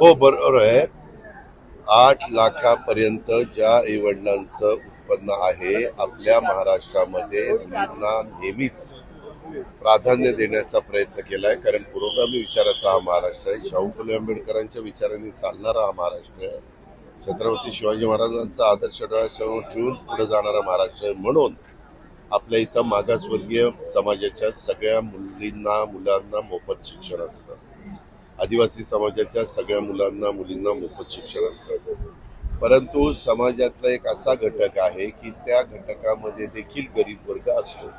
हो, बरोबर आहे. 8 लाखापर्यंत ज्या आईवडिलांचं उत्पन्न आहे, आपल्या महाराष्ट्रामध्ये मुलींना नेहमीच प्राधान्य देण्याचा प्रयत्न केलाय. कारण पुरोगामी विचाराचा हा महाराष्ट्र आहे. शाहू फुले आंबेडकरांच्या विचारांनी चालणारा हा महाराष्ट्र आहे. छत्रपती शिवाजी महाराजांचा आदर्श डोळ्यासमोर ठेवून पुढे जाणारा महाराष्ट्र आहे. म्हणून आपल्या इथं मागासवर्गीय समाजाच्या सगळ्या मुलांना मोफत शिक्षण असतं. आदिवासी समाजाच्या सगळ्या मुलींना मोफत शिक्षण असतं. परंतु समाजातला एक असा घटक आहे की त्या घटकामध्ये देखील गरीब वर्ग असतो.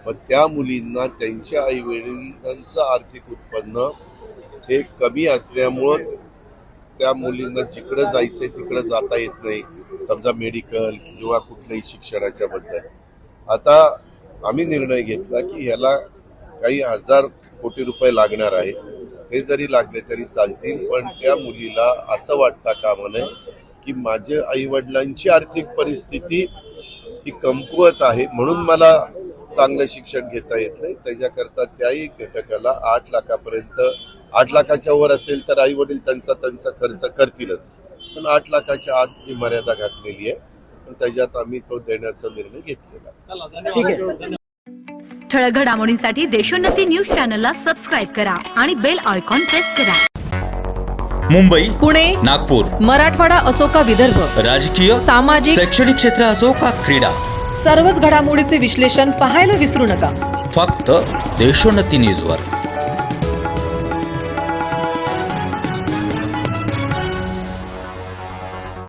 मग त्या मुलींना त्यांच्या आईवडिलांचं आर्थिक उत्पन्न हे कमी असल्यामुळं त्या मुलींना जिकडं जायचंय तिकडं जाता येत नाही. समजा मेडिकल किंवा कुठल्याही शिक्षणाच्या बद्दल. आता आम्ही निर्णय घेतला की ह्याला काही 1000 कोटी रुपये लागणार आहे. हे जरी लागले तरी चालतील, पण त्या मुलीला असं वाटता कामा नये की माझ्या आईवडिलांची आर्थिक परिस्थिती ही कमकुवत आहे म्हणून मला चांगलं शिक्षण घेता येत नाही. त्याच्याकरता त्याही घटकाला 8 लाखापर्यंत, 8 लाखाच्या वर असेल तर आई वडील त्यांचा खर्च करतीलच, पण 8 लाखाच्या आत जी मर्यादा घातलेली आहे, पण त्याच्यात आम्ही तो देण्याचा निर्णय घेतलेला आहे. ठळक घडामोडींसाठी देशोन्नती न्यूज चॅनलला सबस्क्राईब करा आणि बेल आयकॉन प्रेस करा. मुंबई, पुणे, नागपूर, मराठवाडा असो का विदर्भ, राजकीय, सामाजिक, शैक्षणिक क्षेत्र असो का क्रीडा, सर्वच घडामोडीचे विश्लेषण पाहायला विसरू नका. फक्त देशोन्नती न्यूजवर.